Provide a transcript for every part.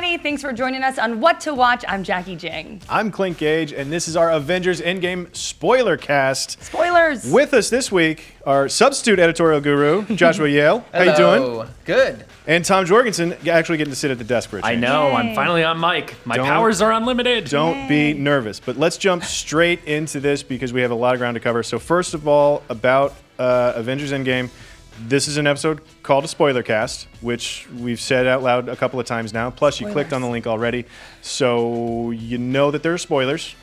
everybody. Thanks for joining us on What to Watch. I'm Jackie Jing. I'm Clint Gage, and this is our Avengers Endgame spoiler cast. Spoilers. With us this week, our substitute editorial guru, Joshua Yale. How you doing? Good. And Tom Jorgensen, actually getting to sit at the desk for a change. I know. Yay. I'm finally on mic. My powers are unlimited. Don't be nervous. But let's jump straight into this because we have a lot of ground to cover. So first of all, about Avengers Endgame. This is an episode called a spoiler cast, which we've said out loud a couple of times now. Plus, you clicked on the link already, so you know that there are spoilers.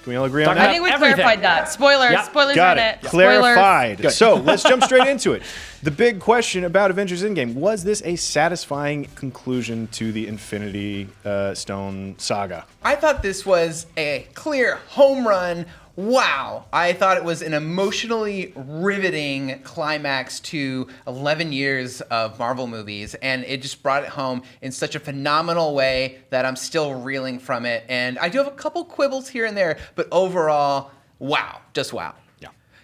Can we all agree on that? I think we clarified that. Spoilers. Yep. Spoilers Got in it. it. Clarified. Good. So let's jump straight into it. The big question about Avengers Endgame, was this a satisfying conclusion to the Infinity Stone saga? I thought this was a clear home run. Wow. I thought it was an emotionally riveting climax to 11 years of Marvel movies, and it just brought it home in such a phenomenal way that I'm still reeling from it. And I do have a couple quibbles here and there, but overall, wow. Just wow.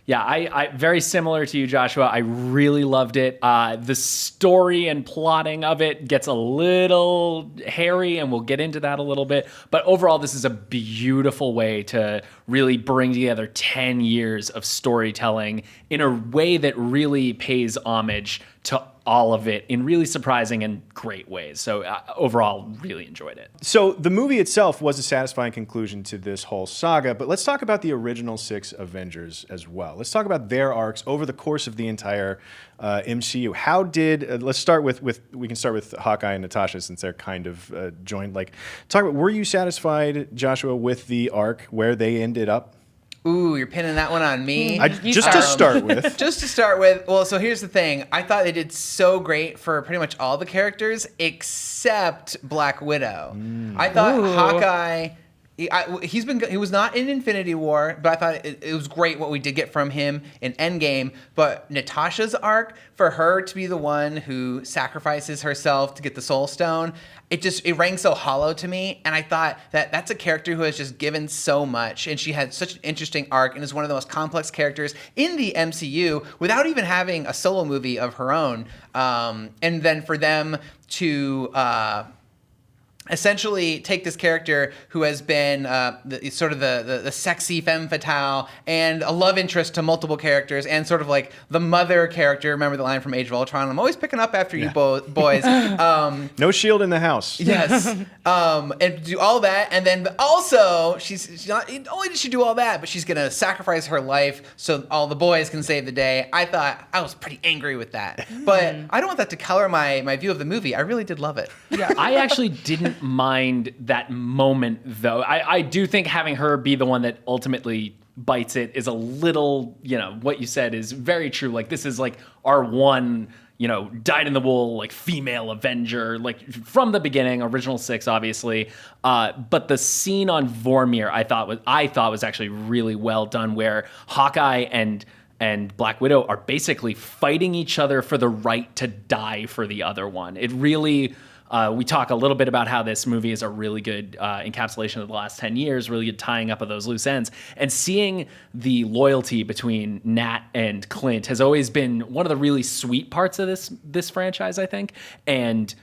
Yeah, I very similar to you, Joshua. I really loved it. The story and plotting of it gets a little hairy, and we'll get into that a little bit. But overall, this is a beautiful way to really bring together 10 years of storytelling in a way that really pays homage to all of it in really surprising and great ways. So overall, really enjoyed it. So the movie itself was a satisfying conclusion to this whole saga, but let's talk about the original 6 Avengers as well. Let's talk about their arcs over the course of the entire MCU. How did, let's start with, we can start with Hawkeye and Natasha since they're kind of joined. Like, talk about, were you satisfied, Joshua, with the arc where they ended up? Ooh, you're pinning that one on me. Just to start with. Just to start with, well, so here's the thing. I thought they did so great for pretty much all the characters except Black Widow. I thought Hawkeye, he was not in Infinity War, but I thought it was great what we did get from him in Endgame. But Natasha's arc, for her to be the one who sacrifices herself to get the Soul Stone, it rang so hollow to me, and I thought that that's a character who has just given so much, and she had such an interesting arc and is one of the most complex characters in the MCU without even having a solo movie of her own. And then for them to essentially take this character who has been the sexy femme fatale and a love interest to multiple characters and sort of like the mother character. Remember the line from Age of Ultron? I'm always picking up after you boys. No shield in the house. Yes. And do all that. And then also, she's not only did she do all that, but she's going to sacrifice her life so all the boys can save the day. I thought I was pretty angry with that. But I don't want that to color my view of the movie. I really did love it. Yeah, I actually didn't mind that moment, though. I do think having her be the one that ultimately bites it is a little, what you said is very true. Like, this is like our one, dyed-in-the-wool, like, female Avenger, like, from the beginning, original 6, obviously. But the scene on Vormir, I thought was actually really well done, where Hawkeye and Black Widow are basically fighting each other for the right to die for the other one. It really... we talk a little bit about how this movie is a really good encapsulation of the last 10 years, really good tying up of those loose ends. And seeing the loyalty between Nat and Clint has always been one of the really sweet parts of this franchise, I think. And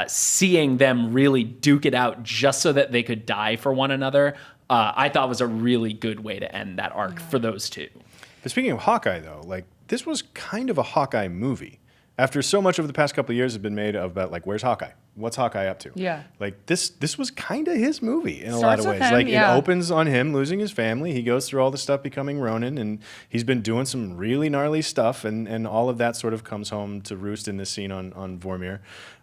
seeing them really duke it out just so that they could die for one another, I thought was a really good way to end that arc for those two. But speaking of Hawkeye, though, like, this was kind of a Hawkeye movie. After so much over the past couple of years has been made about, like, where's Hawkeye? What's Hawkeye up to? Yeah. Like, this was kind of his movie in a Starts lot of with ways. him, Like, yeah. it opens on him losing his family. He goes through all the stuff becoming Ronin, and he's been doing some really gnarly stuff, and all of that sort of comes home to roost in this scene on Vormir.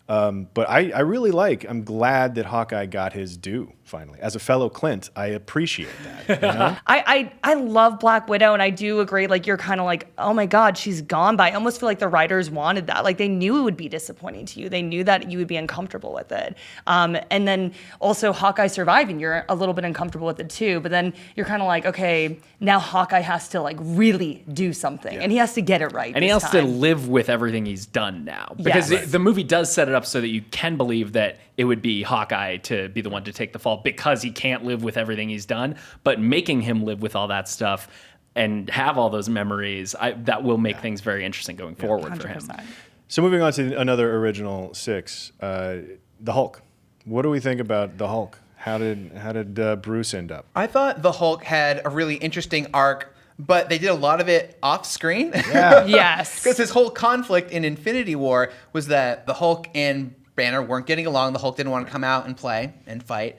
But I really I'm glad that Hawkeye got his due, finally. As a fellow Clint, I appreciate that. You know? I love Black Widow, and I do agree, like, you're kind of like, oh my God, she's gone. But I almost feel like the writers wanted that. Like, they knew it would be disappointing to you. They knew that you would be uncomfortable with it. And then also Hawkeye surviving, you're a little bit uncomfortable with it too. But then you're kind of like, okay, now Hawkeye has to, like, really do something. And he has to get it right. And he has to live with everything he's done now. Because the movie does set it up so that you can believe that it would be Hawkeye to be the one to take the fall because he can't live with everything he's done. But making him live with all that stuff and have all those memories, that will make things very interesting going forward 100%. For him. So moving on to another original 6, the Hulk. What do we think about the Hulk? How did Bruce end up? I thought the Hulk had a really interesting arc, but they did a lot of it off screen. Yeah. Yes. Because his whole conflict in Infinity War was that the Hulk and Banner weren't getting along. The Hulk didn't want to come out and play and fight,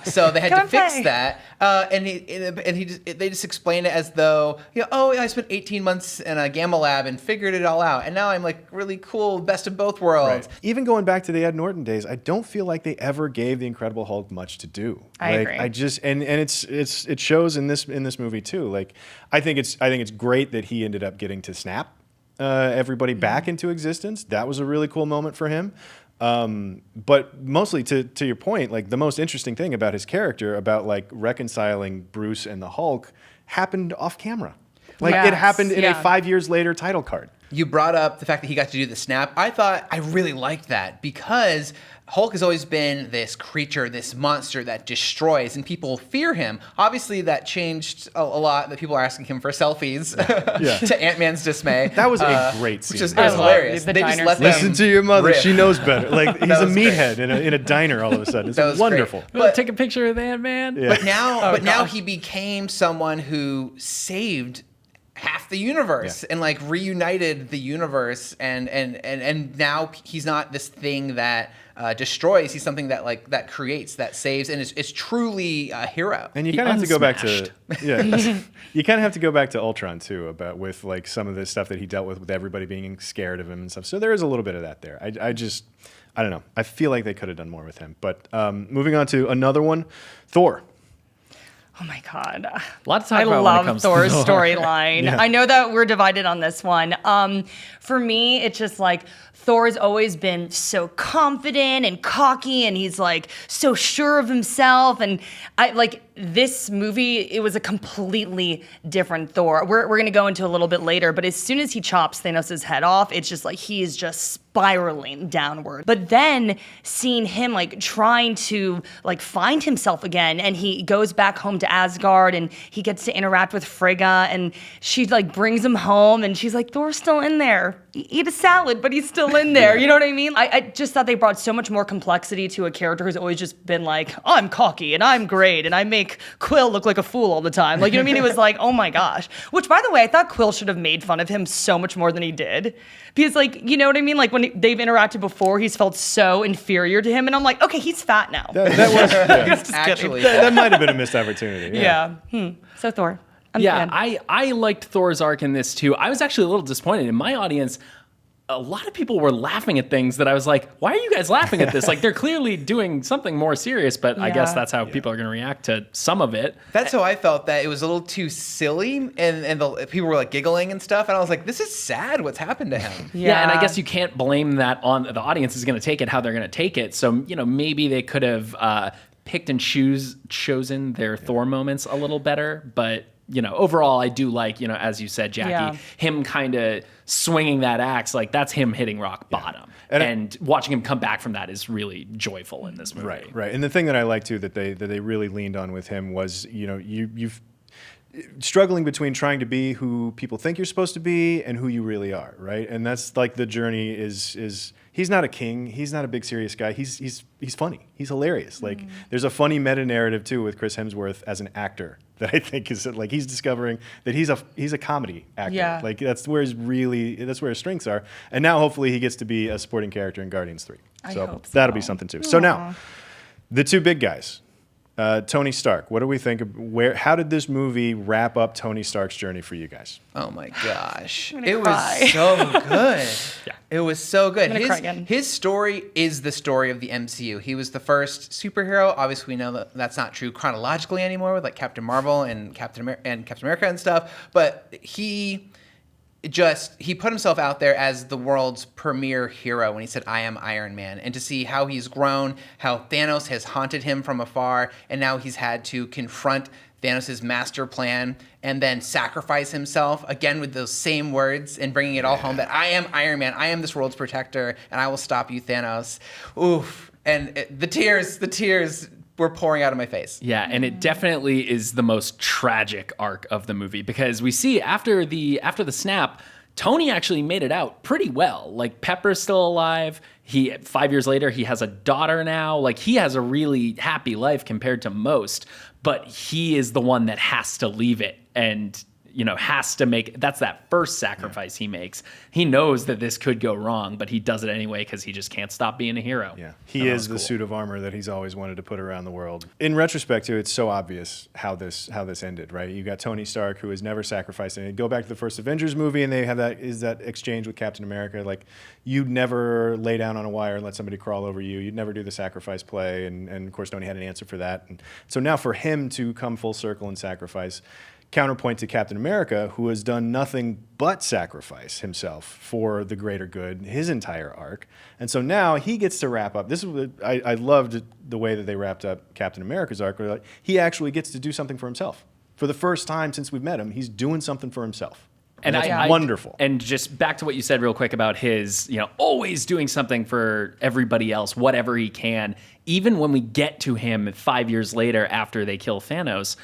so they had Come to and fix play. that. They just explained it as though, I spent 18 months in a gamma lab and figured it all out, and now I'm like really cool, best of both worlds. Right. Even going back to the Ed Norton days, I don't feel like they ever gave the Incredible Hulk much to do. I agree. I just and it shows in this movie too. Like I think it's great that he ended up getting to snap everybody back into existence. That was a really cool moment for him. But mostly to your point, like the most interesting thing about his character, about like reconciling Bruce and the Hulk, happened off camera. Like it Yes, happened in a yeah. 5 years later title card. You brought up the fact that he got to do the snap. I thought I really liked that because Hulk has always been this creature, this monster that destroys, and people fear him. Obviously, that changed a lot. That people are asking him for selfies Yeah. to Ant-Man's dismay. That was a great scene. Which is I love hilarious. the They just diner let scene. them Listen to your mother. riff. She knows better. Like he's a was great. meathead in a diner all of a sudden. It's That was wonderful. great. But But- take a picture of Ant-Man. Yeah. But now gosh. he became someone who saved half the universe Yeah. and like reunited the universe, and now he's not this thing that destroys. He's something that creates, that saves, and is truly a hero. And you He kind of have to go back to unsmashed. you kind of have to go back to Ultron too, about with like some of the stuff that he dealt with everybody being scared of him and stuff. So there is a little bit of that there. I don't know. I feel like they could have done more with him. But moving on to another one, Thor. Oh my God. A lot to talk I about when it love comes to Thor's Thor. storyline. Yeah. I know that we're divided on this one. For me, it's just like Thor's always been so confident and cocky, and he's like so sure of himself. And I like this movie, it was a completely different Thor. We're going to go into a little bit later, but as soon as he chops Thanos' head off, it's just like he is just spiraling downward. But then seeing him like trying to like find himself again, and he goes back home to Asgard and he gets to interact with Frigga, and she like brings him home and she's like, Thor's still in there. Eat a salad, but he's still in there. You know what I mean? I just thought they brought so much more complexity to a character who's always just been like, oh, I'm cocky and I'm great and I make Quill look like a fool all the time. Like, you know what I mean? It was like, oh my gosh. Which, by the way, I thought Quill should have made fun of him so much more than he did. Because, like, you know what I mean? Like, when they've interacted before, he's felt so inferior to him. And I'm like, okay, he's fat now. That was Just kidding. Actually, that might have been a missed opportunity. Yeah. So Thor. I'm a Yeah, fan. I liked Thor's arc in this too. I was actually a little disappointed. In my audience, a lot of people were laughing at things that I was like, why are you guys laughing at this? Like, they're clearly doing something more serious, but I guess Yeah. that's how people are going to react to some of it. that's how I felt, that it was a little too silly, and the people were like giggling and stuff, and I was like, this is sad what's happened to him. Yeah, and I guess you can't blame that on the audience is going to take it how they're going to take it. So, maybe they could have picked and chosen their Thor moments a little better, but overall, I do like, as you said, Jackie, Yeah. him kind of swinging that axe, like that's him hitting rock bottom. And watching him come back from that is really joyful in this movie. Right. And the thing that I like too that they really leaned on with him was, you've struggling between trying to be who people think you're supposed to be and who you really are, right? And that's like the journey is he's not a king, he's not a big serious guy. He's funny. He's hilarious. Like there's a funny meta narrative too with Chris Hemsworth as an actor that I think is like he's discovering that he's a comedy actor. Yeah. Like that's where his strengths are. And now hopefully he gets to be a supporting character in Guardians 3. So hope so. that'll be something too. So now the two big guys. Tony Stark. What do we think of how did this movie wrap up Tony Stark's journey for you guys? Oh my gosh. gonna It cry. was so good. It was so good. I'm gonna cry again. His story is the story of the MCU. He was the first superhero. Obviously, we know that that's not true chronologically anymore with like Captain Marvel and Captain America and stuff, but he put himself out there as the world's premier hero when he said, I am Iron Man. And to see how he's grown, how Thanos has haunted him from afar, and now he's had to confront Thanos' master plan and then sacrifice himself, again with those same words and bringing it all home that I am Iron Man, I am this world's protector, and I will stop you, Thanos. Oof. And the tears were pouring out of my face. Yeah, and it definitely is the most tragic arc of the movie because we see after the snap, Tony actually made it out pretty well. Like, Pepper's still alive. 5 years later, he has a daughter now. Like, he has a really happy life compared to most, but he is the one that has to leave it and, has to make, that's that first sacrifice he makes. He knows that this could go wrong, but he does it anyway because he just can't stop being a hero. Yeah, he is the suit of armor that he's always wanted to put around the world. In retrospect, too, it's so obvious how this ended, right? You got Tony Stark, who has never sacrificed anything. Go back to the first Avengers movie, and they have that exchange with Captain America, like, you'd never lay down on a wire and let somebody crawl over you. You'd never do the sacrifice play, and of course, Tony had an answer for that. And so now for him to come full circle and sacrifice, counterpoint to Captain America, who has done nothing but sacrifice himself for the greater good, his entire arc. And so now he gets to wrap up. This is what I loved the way that they wrapped up Captain America's arc, where he actually gets to do something for himself. For the first time since we've met him, he's doing something for himself. And that's wonderful. And just back to what you said real quick about his, always doing something for everybody else, whatever he can. Even when we get to him 5 years later after they kill Thanos,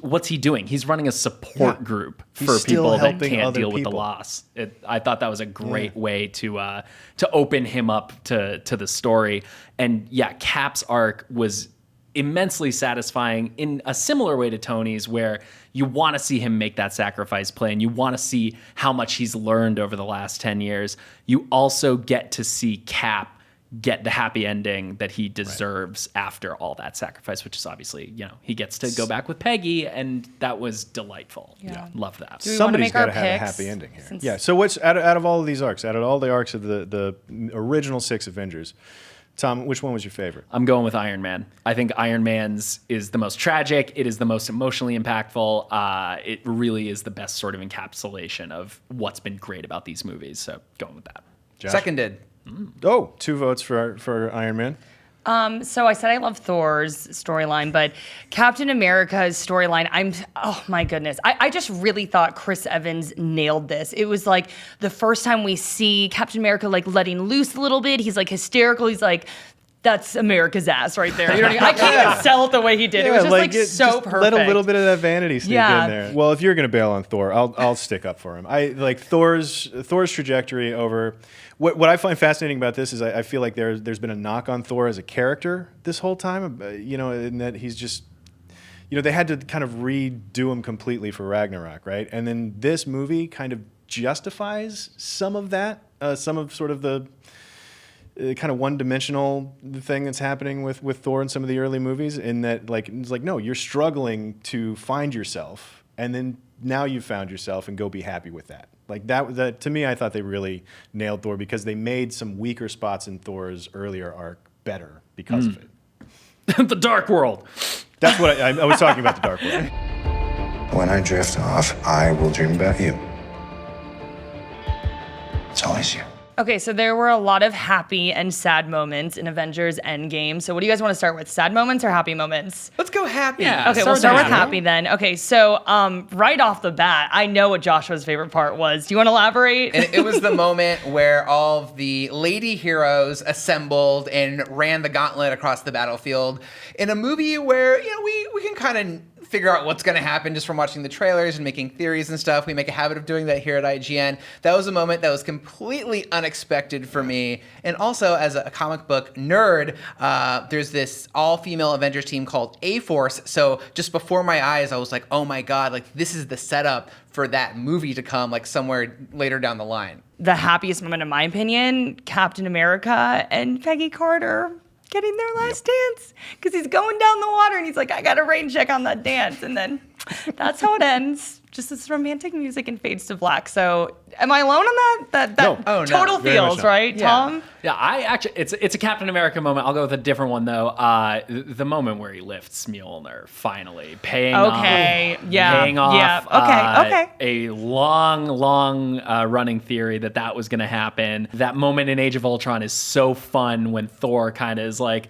what's he doing? He's running a support group for people that can't deal with the loss. I thought that was a great way to open him up to the story. And yeah, Cap's arc was immensely satisfying in a similar way to Tony's, where you want to see him make that sacrifice play and you want to see how much he's learned over the last 10 years. You also get to see Cap get the happy ending that he deserves after all that sacrifice, which is obviously, he gets to go back with Peggy, and that was delightful. Yeah. Love that. Somebody's got to have a happy ending here. Yeah. So what's out of all of these arcs, out of all the arcs of the original 6 Avengers, Tom, which one was your favorite? I'm going with Iron Man. I think Iron Man's is the most tragic. It is the most emotionally impactful. It really is the best sort of encapsulation of what's been great about these movies. So going with that. Josh? Seconded. Oh, 2 votes for Iron Man. So I said I love Thor's storyline, but Captain America's storyline, oh my goodness. I just really thought Chris Evans nailed this. It was like the first time we see Captain America like letting loose a little bit. He's like hysterical. He's like, that's America's ass right there. You know what I mean? I can't even sell it the way he did. It was just so perfect. Let a little bit of that vanity sneak in there. Well, if you're going to bail on Thor, I'll stick up for him. I like Thor's trajectory over. What I find fascinating about this is I feel like there's been a knock on Thor as a character this whole time, in that he's just, they had to kind of redo him completely for Ragnarok, right? And then this movie kind of justifies some of that, some of sort of the kind of one-dimensional thing that's happening with Thor in some of the early movies, in that it's like, no, you're struggling to find yourself, and then now you've found yourself, and go be happy with that. Like that to me, I thought they really nailed Thor, because they made some weaker spots in Thor's earlier arc better because of it. The Dark World. That's what I was talking about, the Dark World. When I drift off, I will dream about you. It's always you. Okay, so there were a lot of happy and sad moments in Avengers Endgame. So what do you guys want to start with? Sad moments or happy moments? Let's go happy. Yeah. Okay, we'll start with happy then. Okay, so right off the bat, I know what Joshua's favorite part was. Do you want to elaborate? And it was the moment where all of the lady heroes assembled and ran the gauntlet across the battlefield in a movie where, we can kind of figure out what's going to happen just from watching the trailers and making theories and stuff. We make a habit of doing that here at IGN. That was a moment that was completely unexpected for me. And also, as a comic book nerd, there's this all-female Avengers team called A-Force. So just before my eyes, I was like, oh my God, like this is the setup for that movie to come like somewhere later down the line. The happiest moment, in my opinion, Captain America and Peggy Carter getting their last dance, because he's going down the water and he's like, I got a rain check on that dance, and then that's how it ends. Just this romantic music and fades to black. So am I alone on that? No. Total feels, right, Yeah. Tom? Yeah, I actually, it's a Captain America moment. I'll go with a different one though. The moment where he lifts Mjolnir, finally paying off a long running theory that was going to happen. That moment in Age of Ultron is so fun when Thor kind of is like,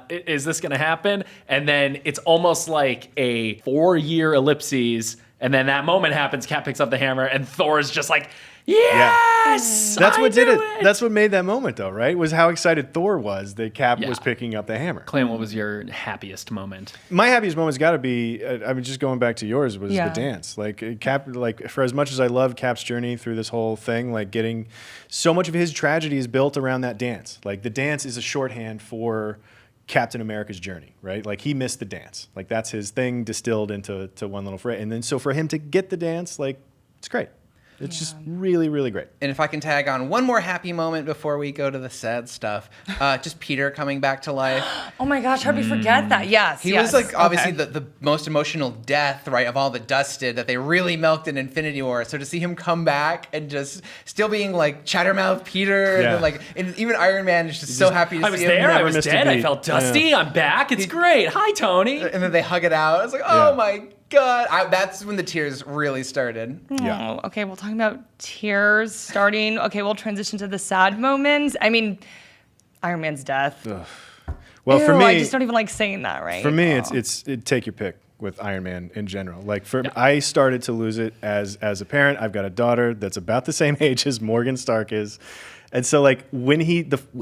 is this going to happen? And then it's almost like a 4-year ellipses. And then that moment happens, Cap picks up the hammer, and Thor is just like Yes, That's I what did knew it. That's what made that moment, though, right? Was how excited Thor was that Cap was picking up the hammer. Clint, what was your happiest moment? My happiest moment's got to be. I mean, just going back to yours was Yeah. the dance. Like Cap, like for as much as I love Cap's journey through this whole thing, like getting so much of his tragedy is built around that dance. Like the dance is a shorthand for Captain America's journey, right? Like he missed the dance. Like that's his thing distilled into one little phrase. And then so for him to get the dance, like it's great. It's just really, really great. And if I can tag on one more happy moment before we go to the sad stuff, just Peter coming back to life. Oh my gosh, how did we forget that? Yes. He yes. was like obviously Okay. the most emotional death, right, of all the dusted that they really milked in Infinity War. So to see him come back and just still being like Chattermouth Peter, Yeah. and then like and even Iron Man is just so happy to I was see there. him. I was missed a dead. I beat. felt dusty. I'm back. It's great. Hi, Tony. And then they hug it out. I was like, oh Yeah. my God. That's when the tears really started. Yeah. Oh, okay, well, talking about tears starting. Okay, we'll transition to the sad moments. I mean, Iron Man's death. Well, for Ew, me, I just don't even like saying that, right? For me, Oh. it's take your pick with Iron Man in general. Like I started to lose it as a parent. I've got a daughter that's about the same age as Morgan Stark is. And so like when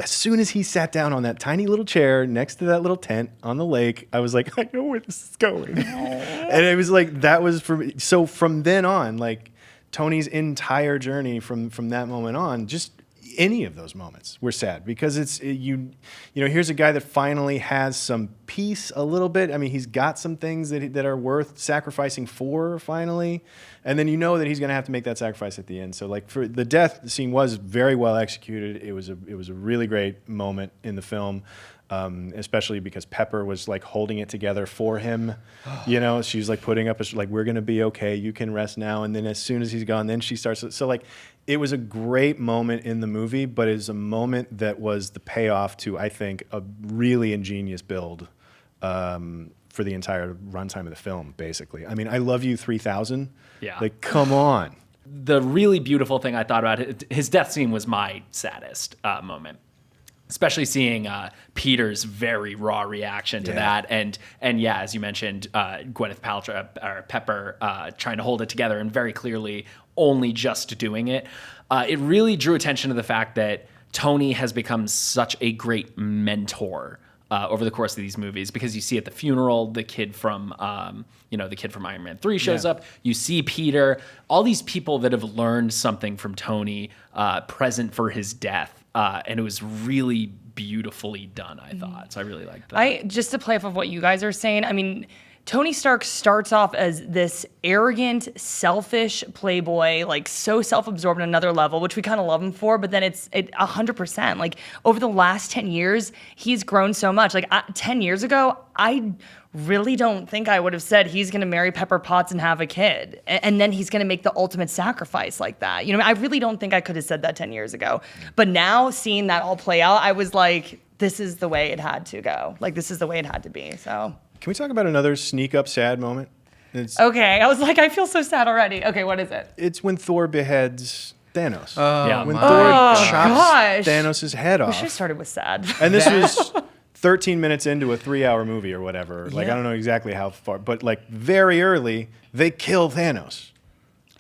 as soon as he sat down on that tiny little chair next to that little tent on the lake, I was like, I know where this is going. And it was like, that was for me. So from then on, like Tony's entire journey from that moment on, just any of those moments were sad because you know, here's a guy that finally has some peace a little bit. I mean, he's got some things that are worth sacrificing for finally. And then you know that he's going to have to make that sacrifice at the end. So like for the death scene was very well executed. It was a really great moment in the film. Especially because Pepper was like holding it together for him. You know, she was like putting up like, we're going to be okay. You can rest now. And then as soon as he's gone, then she starts. So like, it was a great moment in the movie, but it is a moment that was the payoff to, I think, a really ingenious build for the entire runtime of the film, basically. I mean, I Love You 3000. Yeah. Like, come on. The really beautiful thing I thought about his death scene was my saddest moment. Especially seeing Peter's very raw reaction to that, and yeah, as you mentioned, Gwyneth Paltrow or Pepper trying to hold it together and very clearly only just doing it. It really drew attention to the fact that Tony has become such a great mentor over the course of these movies, because you see at the funeral the kid from Iron Man 3 shows up. You see Peter, all these people that have learned something from Tony, present for his death. And it was really beautifully done, I thought. So I really liked that. Just to play off of what you guys are saying, I mean, Tony Stark starts off as this arrogant, selfish playboy, like so self-absorbed on another level, which we kind of love him for, but then it's 100%. Like over the last 10 years, he's grown so much. Like 10 years ago, I really don't think I would have said he's going to marry Pepper Potts and have a kid. And then he's going to make the ultimate sacrifice like that. You know, I really don't think I could have said that 10 years ago. But now seeing that all play out, I was like, this is the way it had to go. Like, this is the way it had to be. So. Can we talk about another sneak up sad moment? Okay. I was like, I feel so sad already. Okay, what is it? It's when Thor beheads Thanos. Yeah. When my Thor chops gosh. Thanos' head We off. should have started with sad. And this was 13 minutes into a 3-hour movie or whatever. Like, Yeah. I don't know exactly how far, but like very early, they kill Thanos.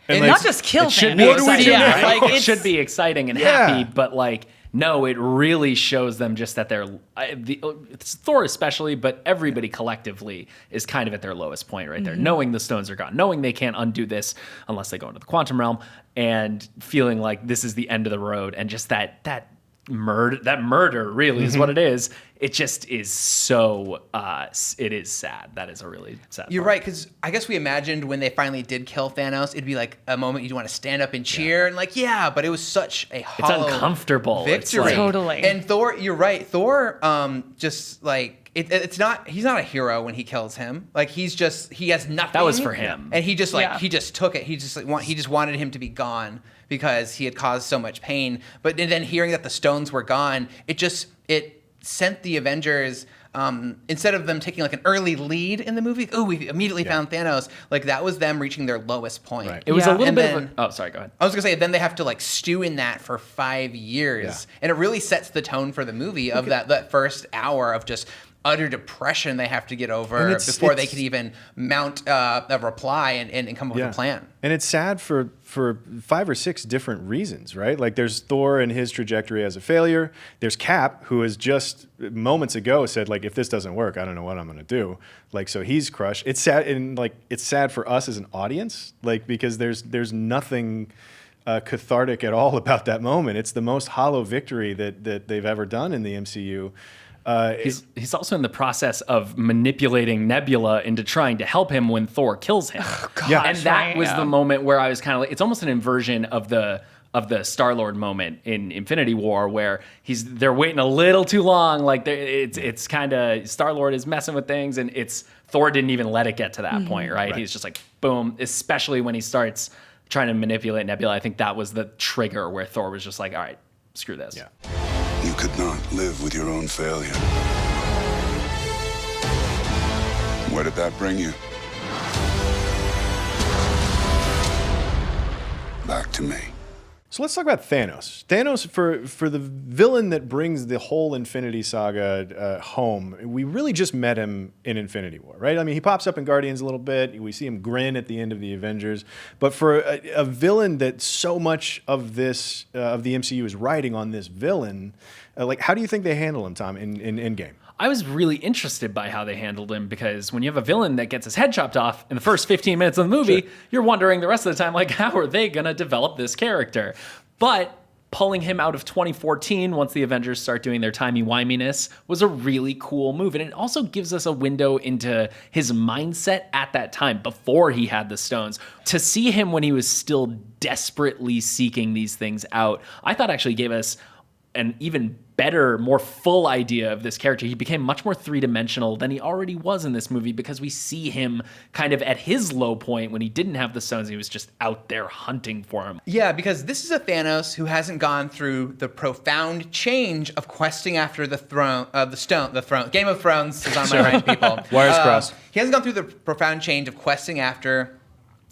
And like, Not just kill It should Thanos. be What do we exciting, do Yeah, now? right? like, It it's, should be exciting and Yeah. happy, but like, no, it really shows them just that it's Thor especially, but everybody collectively is kind of at their lowest point right there, knowing the stones are gone, knowing they can't undo this unless they go into the quantum realm, and feeling like this is the end of the road, and just that murder really is what it is. It just is so it is sad. That is a really sad You're part. right, because I guess we imagined when they finally did kill Thanos, it'd be like a moment you'd want to stand up and cheer and like, yeah, but it was such a hollow uncomfortable. It's victory. like- Totally. And Thor, you're right. Thor, just like it's not. He's not a hero when he kills him. Like he has nothing. That was for him. And he just Yeah. he just took it. He just wanted him to be gone because he had caused so much pain. But then hearing that the stones were gone, it sent the Avengers, instead of them taking like an early lead in the movie, we immediately found Thanos. Like that was them reaching their lowest point. Right. It was Yeah. a little And bit then- of a, oh, sorry, go ahead. I was gonna say, then they have to like stew in that for 5 years, and it really sets the tone for the movie of that first hour of just utter depression they have to get over And before they can even mount a reply and come up with a plan. And it's sad for 5 or 6 different reasons, right? Like there's Thor and his trajectory as a failure. There's Cap, who has just moments ago said, like, if this doesn't work, I don't know what I'm gonna do. Like, so he's crushed. It's sad, and like it's sad for us as an audience, like because there's nothing cathartic at all about that moment. It's the most hollow victory that they've ever done in the MCU. He's also in the process of manipulating Nebula into trying to help him when Thor kills him. Oh, gosh, Yeah. And that right, was yeah. the moment where I was kind of like, it's almost an inversion of the Star-Lord moment in Infinity War, where they're waiting a little too long. Like it's kind of Star-Lord is messing with things, and it's Thor didn't even let it get to that point, right? He's just like boom. Especially when he starts trying to manipulate Nebula, I think that was the trigger where Thor was just like, all right, screw this. Yeah. You could not live with your own failure. Where did that bring you? Back to me. So let's talk about Thanos. Thanos, for the villain that brings the whole Infinity Saga home, we really just met him in Infinity War, right? I mean, he pops up in Guardians a little bit. We see him grin at the end of the Avengers. But for a villain that so much of this of the MCU is riding on this villain, like how do you think they handle him, Tom, in Endgame? I was really interested by how they handled him, because when you have a villain that gets his head chopped off in the first 15 minutes of the movie, you're wondering the rest of the time, like, how are they going to develop this character? But pulling him out of 2014 once the Avengers start doing their timey-wiminess was a really cool move. And it also gives us a window into his mindset at that time, before he had the stones. To see him when he was still desperately seeking these things out, I thought actually gave us an even better, more full idea of this character. He became much more three-dimensional than he already was in this movie, because we see him kind of at his low point when he didn't have the stones. He was just out there hunting for him. Yeah, because this is a Thanos who hasn't gone through the profound change of questing after the throne, the throne. Game of Thrones is on my right, people. Wires crossed. He hasn't gone through the profound change of questing after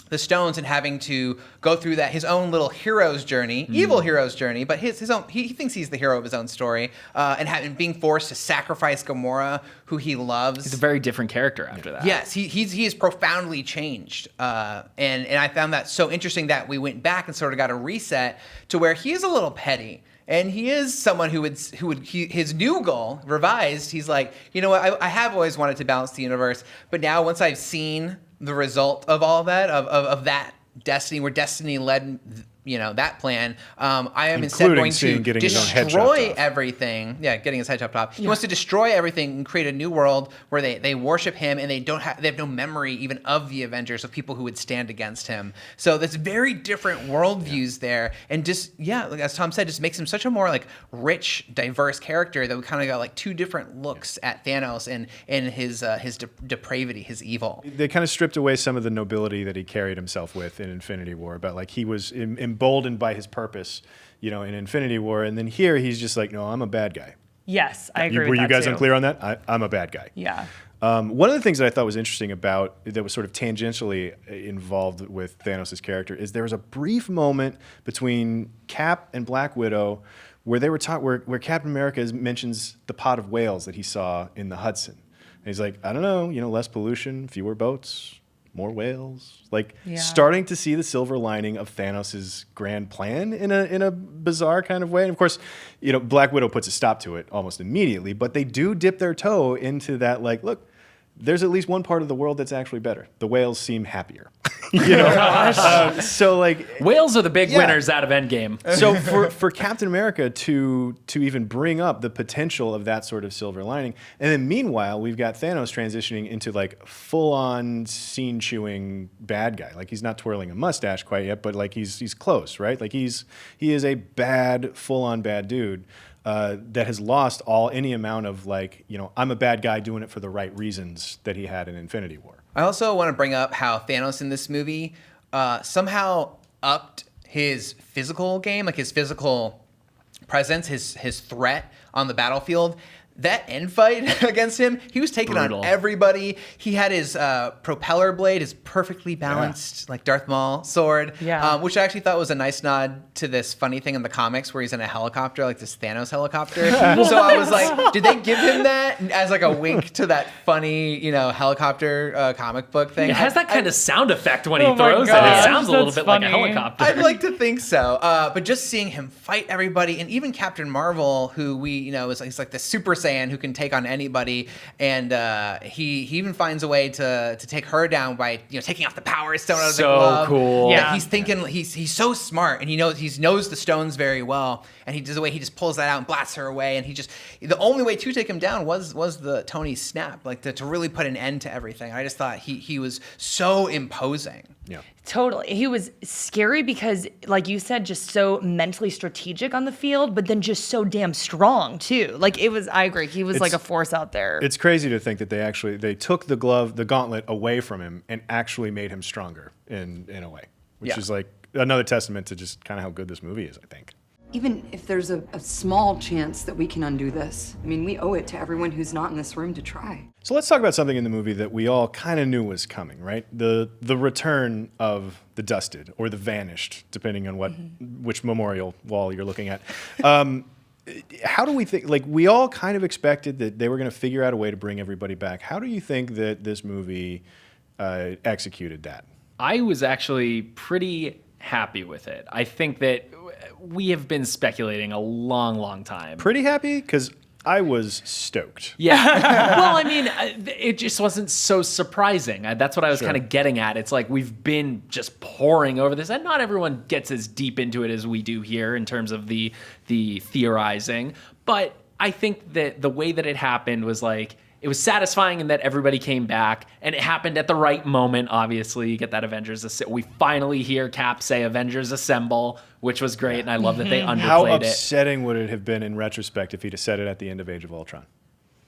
the stones and having to go through that his own little hero's journey, evil hero's journey, but his own. He thinks he's the hero of his own story, and being forced to sacrifice Gomorrah, who he loves. He's a very different character after that. Yes, he is profoundly changed, and I found that so interesting that we went back and sort of got a reset to where he is a little petty. And he is someone his new goal, revised, he's like, you know what, I have always wanted to balance the universe, but now once I've seen the result of all that, of that destiny, where destiny led, that plan, I am instead going to getting his own head chopped destroy off. everything. Yeah, getting his head chopped off. He wants to destroy everything and create a new world where they worship him, and they have no memory even of the Avengers, of people who would stand against him. So there's very different worldviews there, and just like as Tom said, just makes him such a more like rich, diverse character that we kind of got like two different looks at Thanos and his depravity, his evil. They kind of stripped away some of the nobility that he carried himself with in Infinity War, about like he was emboldened by his purpose, in Infinity War, and then here he's just like, no, I'm a bad guy. Yes, I agree. Were you guys too. unclear on that? I'm a bad guy. Yeah. One of the things that I thought was interesting about that was sort of tangentially involved with Thanos' character is there was a brief moment between Cap and Black Widow where they were where Captain America mentions the pot of whales that he saw in the Hudson. And he's like, I don't know, less pollution, fewer boats, more whales. Like starting to see the silver lining of Thanos' grand plan in a bizarre kind of way. And of course, Black Widow puts a stop to it almost immediately, but they do dip their toe into that, like, look, there's at least one part of the world that's actually better. The whales seem happier. So like Whales are the big winners out of Endgame. So for Captain America to even bring up the potential of that sort of silver lining, and then meanwhile we've got Thanos transitioning into like full-on scene-chewing bad guy. Like he's not twirling a mustache quite yet, but like he's close, right? Like he is a bad, full-on bad dude. That has lost any amount of like, I'm a bad guy doing it for the right reasons that he had in Infinity War. I also want to bring up how Thanos in this movie somehow upped his physical game, like his physical presence, his threat on the battlefield. that end fight against him, he was taking Brutal. on everybody. He had his propeller blade, his perfectly balanced, like Darth Maul sword, which I actually thought was a nice nod to this funny thing in the comics where he's in a helicopter, like this Thanos helicopter. So I was like, did they give him that as like a wink to that funny, helicopter comic book thing? It has that kind of sound effect when he Oh my throws it. gosh, It sounds a little that's bit funny. like a helicopter. I'd like to think so, but just seeing him fight everybody, and even Captain Marvel, who he's like the Super Saiyan who can take on anybody, and he even finds a way to take her down by taking off the Power Stone out of the glove. Cool. Like, Yeah. he's thinking he's so smart, and he knows the stones very well, and he does the way he just pulls that out and blasts her away, and the only way to take him down was the Tony snap, like to really put an end to everything. I just thought he was so imposing. Yeah. Totally. He was scary because, like you said, just so mentally strategic on the field, but then just so damn strong too. Like I agree. He was like a force out there. It's crazy to think that they took the gauntlet away from him and actually made him stronger in a way, which is like another testament to just kind of how good this movie is, I think. Even if there's a small chance that we can undo this, I mean, we owe it to everyone who's not in this room to try. So let's talk about something in the movie that we all kind of knew was coming, right? The return of the Dusted or the Vanished, depending on which memorial wall you're looking at. How do we think? Like, we all kind of expected that they were going to figure out a way to bring everybody back. How do you think that this movie executed that? I was actually pretty happy with it. I think that we have been speculating a long, long time. Pretty happy? Because I was stoked. Yeah. Well, I mean, it just wasn't so surprising. That's what I was kind of getting at. It's like we've been just pouring over this, and not everyone gets as deep into it as we do here in terms of the theorizing. But I think that the way that it happened was like, it was satisfying in that everybody came back, and it happened at the right moment, obviously. You get that Avengers. We finally hear Cap say Avengers Assemble, which was great, and I love that they underplayed How it. upsetting would it have been in retrospect if he'd have said it at the end of Age of Ultron?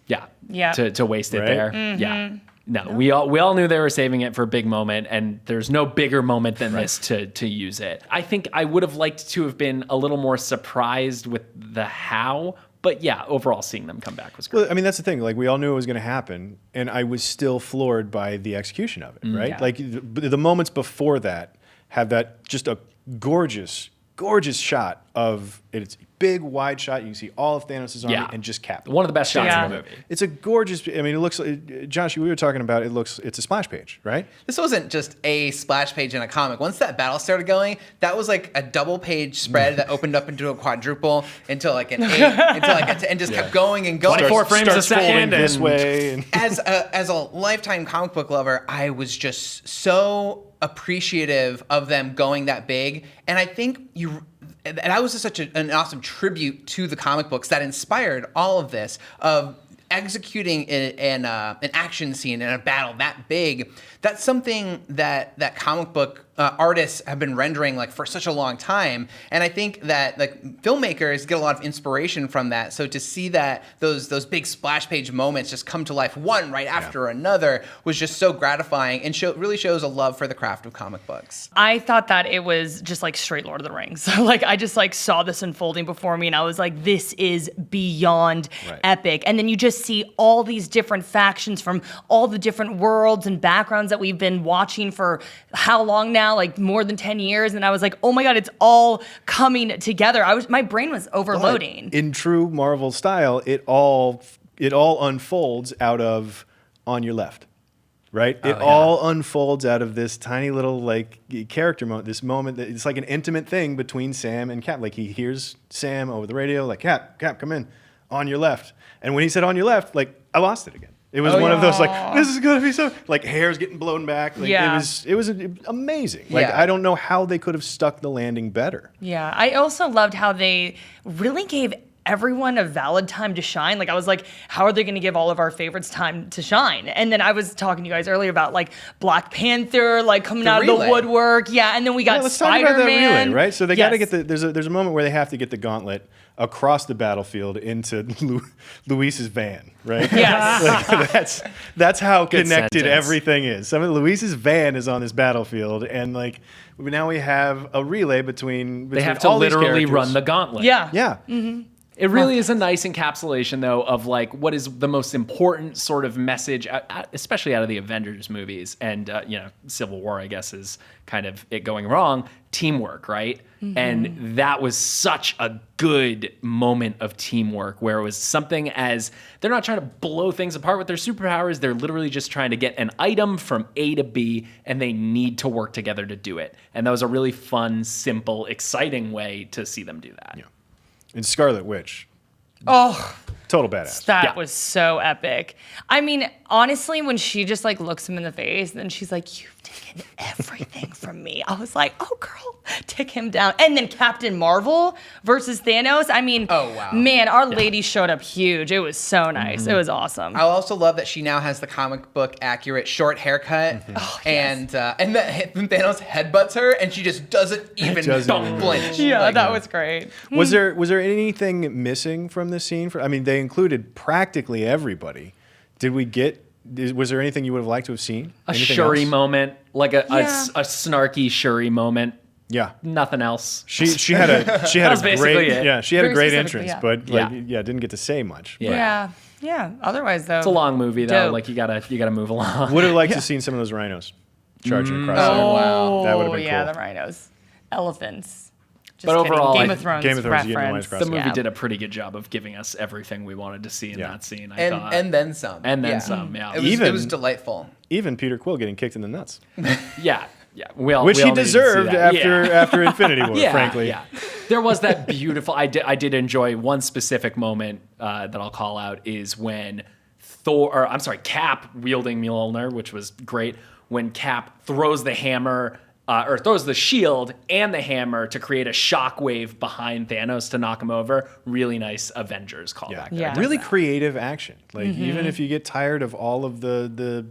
Yeah. To waste it Right? there. Yeah. No, we all knew they were saving it for a big moment, and there's no bigger moment than this to use it. I think I would have liked to have been a little more surprised with the how, but yeah, overall seeing them come back was great. Well, I mean, that's the thing. Like, we all knew it was going to happen, and I was still floored by the execution of it, right? Yeah. Like, the moments before that have that just a gorgeous, gorgeous shot of it's a big, wide shot. You can see all of Thanos' army and just Cap. One of the best shots Yeah. in the movie. It's a gorgeous. I mean, it looks. Josh, we were talking about. It's a splash page, right? This wasn't just a splash page in a comic. Once that battle started going, that was like a double page spread that opened up into a quadruple, into like an 8, and just kept going and going. 24 frames a Starts folding second this and- way. And As a lifetime comic book lover, I was just so appreciative of them going that big, and I think and that was just such an awesome tribute to the comic books that inspired all of this of executing an action scene in a battle that big. That's something that comic book artists have been rendering like for such a long time, and I think that like filmmakers get a lot of inspiration from that. So to see that those big splash page moments just come to life one right after another was just so gratifying, and really shows a love for the craft of comic books. I thought that it was just like straight Lord of the Rings. Like, I just like saw this unfolding before me, and I was like, this is beyond epic. And then you just see all these different factions from all the different worlds and backgrounds that we've been watching for how long now? Like more than 10 years. And I was like, oh my God, it's all coming together. My brain was overloading. But in true Marvel style, it all unfolds out of On Your Left. Right? It all unfolds out of this tiny little like character moment, this moment that it's like an intimate thing between Sam and Cap. Like, he hears Sam over the radio, like, Cap, come in, on your left. And when he said on your left, like, I lost it again. It was one of those like, this is gonna be so like hair's getting blown back. Like, it was amazing. Like, I don't know how they could have stuck the landing better. Yeah. I also loved how they really gave everyone a valid time to shine. Like, I was like, how are they going to give all of our favorites time to shine? And then I was talking to you guys earlier about like Black Panther, like coming out of the woodwork. Yeah. And then we got Let's Spider-Man. talk about that relay, right? So they got to get there's a moment where they have to get the gauntlet across the battlefield into Luis's van, right? Yes. Like, that's how Good connected sentence. everything is. Luis's van is on this battlefield, and like now we have a relay between They have to all these literally characters. run the gauntlet. Yeah. Yeah. It really is a nice encapsulation, though, of like what is the most important sort of message, especially out of the Avengers movies, and Civil War, I guess, is kind of it going wrong. Teamwork, right? And that was such a good moment of teamwork, where it was something as they're not trying to blow things apart with their superpowers. They're literally just trying to get an item from A to B, and they need to work together to do it. And that was a really fun, simple, exciting way to see them do that. Yeah. And Scarlet Witch. Oh, Total badass. that Yeah. was so epic. I mean, honestly, when she just like looks him in the face, and then she's like, "You've taken everything from me." I was like, "Oh, girl, take him down." And then Captain Marvel versus Thanos. I mean, Oh, wow. man, Our Lady showed up huge. It was so nice. It was awesome. I also love that she now has the comic book accurate short haircut, and that Thanos headbutts her, and she just doesn't even flinch. Yeah, Like, that was great. Was there anything missing from this scene? I mean, they included practically everybody. Was there anything you would have liked to have seen? A Anything Shuri else? moment, like a Yeah. snarky Shuri moment. Yeah. Nothing else. She had a was basically great it. she had a Very great specifically, entrance, yeah. but didn't get to say much. Yeah. Yeah. Otherwise, though, It's a long movie though. Dope. Like you gotta move along. Would have liked to have seen some of those rhinos charging across. Oh, there. wow. That would have been yeah, cool. the rhinos, elephants. Just But kidding. overall, Game I- of Thrones, Game of Thrones, you get the reference. lines crossed. The movie Yeah. did a pretty good job of giving us everything we wanted to see in that scene. I thought. and then some. And then Yeah. some. Yeah. It was delightful. Even Peter Quill getting kicked in the nuts, Yeah. Yeah. We all which we he all needed to see deserved that. after Infinity War. Yeah, frankly, yeah. There was that beautiful. I did enjoy one specific moment that I'll call out is when Cap wielding Mjolnir, which was great. When Cap throws the hammer. Or throws the shield and the hammer to create a shockwave behind Thanos to knock him over. Really nice Avengers callback. there. Yeah. really creative action. Like even if you get tired of all of the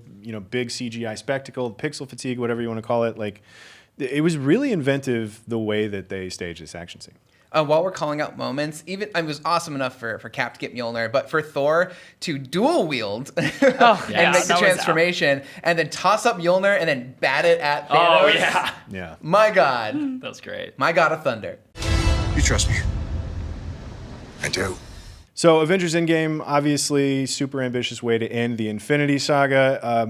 big CGI spectacle, pixel fatigue, whatever you want to call it, like it was really inventive the way that they staged this action scene. While we're calling out moments, even it was awesome enough for Cap to get Mjolnir, but for Thor to dual wield and make the that was transformation, and then toss up Mjolnir and then bat it at Thanos. Oh yeah, Yeah. My God. that was great. My God of Thunder. You trust me? I do. So Avengers Endgame, obviously, super ambitious way to end the Infinity Saga.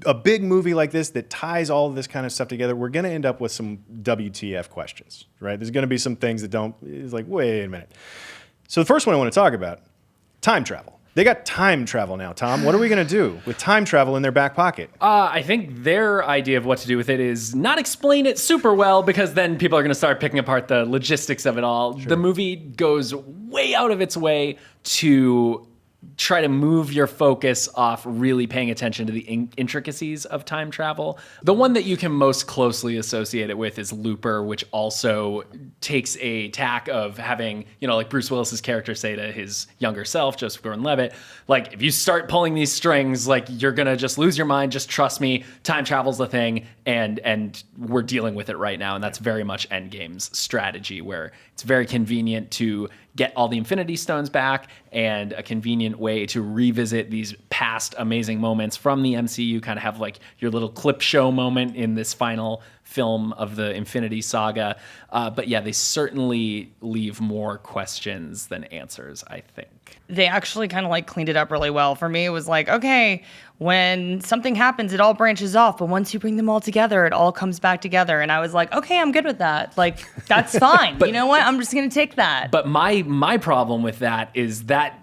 A big movie like this that ties all of this kind of stuff together, we're going to end up with some WTF questions, right? There's going to be some things that it's like, wait a minute. So the first one I want to talk about, time travel. They got time travel now, Tom. What are we going to do with time travel in their back pocket? I think their idea of what to do with it is not explain it super well, because then people are going to start picking apart the logistics of it all. Sure. The movie goes way out of its way to try to move your focus off really paying attention to the intricacies of time travel. The one that you can most closely associate it with is Looper, which also takes a tack of having, like Bruce Willis's character say to his younger self, Joseph Gordon-Levitt, like, if you start pulling these strings, like, you're going to just lose your mind. Just trust me. Time travel's the thing. And we're dealing with it right now. And that's very much Endgame's strategy, where it's very convenient to get all the Infinity Stones back, and a convenient way to revisit these past amazing moments from the MCU, kind of have like your little clip show moment in this final film of the Infinity Saga. But yeah, they certainly leave more questions than answers, I think. They actually kind of like cleaned it up really well. For me, it was like, okay, when something happens, it all branches off. But once you bring them all together, it all comes back together. And I was like, okay, I'm good with that. Like, that's fine. You know what? I'm just going to take that. But my problem with that is that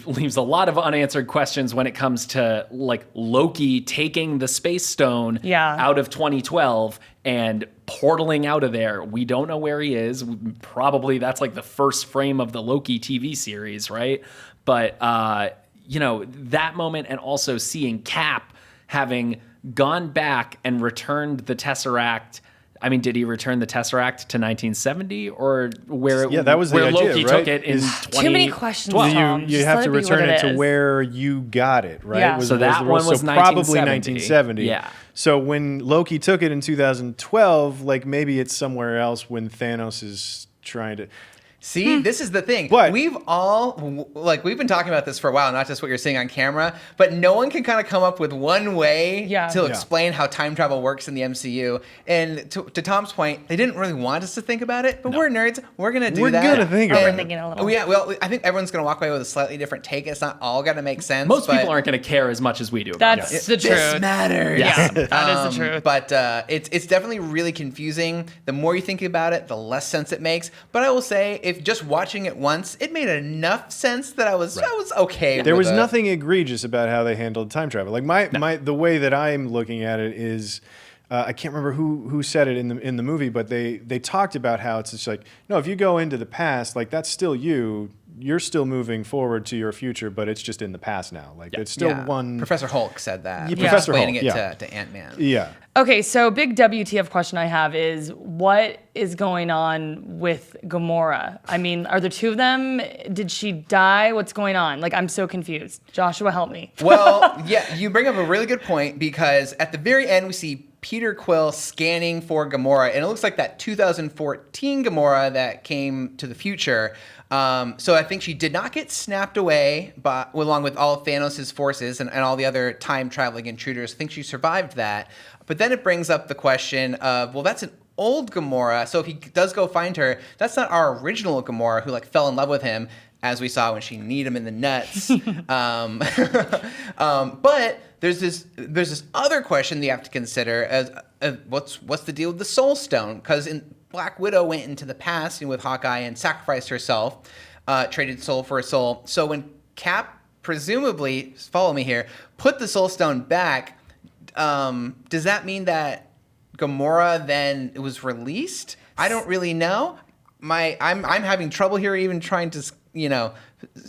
leaves a lot of unanswered questions when it comes to like Loki taking the Space Stone out of 2012 and portaling out of there. We don't know where he is. Probably that's like the first frame of the Loki TV series, right? But that moment, and also seeing Cap having gone back and returned the Tesseract. I mean, did he return the Tesseract to 1970, or where? Yeah, that was the where idea, Loki right? took it in 2012. Too many questions, Tom. You Just have let to it be what return it to is. where you got it, right? Yeah. So that the one rule. was So probably 1970. 1970. Yeah. So when Loki took it in 2012, like maybe it's somewhere else when Thanos is trying to. See, this is the thing. What? We've been talking about this for a while, not just what you're seeing on camera, but no one can kind of come up with one way to explain how time travel works in the MCU. And to Tom's point, they didn't really want us to think about it, but we're nerds. We're going to do that. We're going to think about it. We're thinking a little. Yeah, well, I think everyone's going to walk away with a slightly different take. It's not all going to make sense. Most people aren't going to care as much as we do about That's this. the truth. This matters. Yeah, that is the truth. But it's definitely really confusing. The more you think about it, the less sense it makes. But I will say, if just watching it once, it made enough sense that I was okay. There with was it. nothing egregious about how they handled time travel. Like the way that I'm looking at it is, I can't remember who said it in the movie, but they talked about how it's just like, no, if you go into the past, like that's still you. You're still moving forward to your future, but it's just in the past now. Like it's still one. Professor Hulk said that. Yeah, Professor explaining Hulk, it to Ant-Man. Yeah. Okay, so big WTF question I have is what is going on with Gomorrah? I mean, are there two of them? Did she die? What's going on? Like, I'm so confused. Joshua, help me. Well, yeah, you bring up a really good point because at the very end we see Peter Quill scanning for Gomorrah, and it looks like that 2014 Gomorrah that came to the future. So I think she did not get snapped away, but along with all of Thanos' forces and all the other time-traveling intruders. I think she survived that. But then it brings up the question of, well, that's an old Gomorrah. So if he does go find her, that's not our original Gomorrah who fell in love with him, as we saw when she kneed him in the nuts. But there's this other question that you have to consider as what's the deal with the Soul Stone? Because Black Widow went into the past with Hawkeye and sacrificed herself, traded soul for a soul. So when Cap presumably, follow me here, put the Soul Stone back, does that mean that Gomorrah then was released? I don't really know. I'm having trouble here even trying to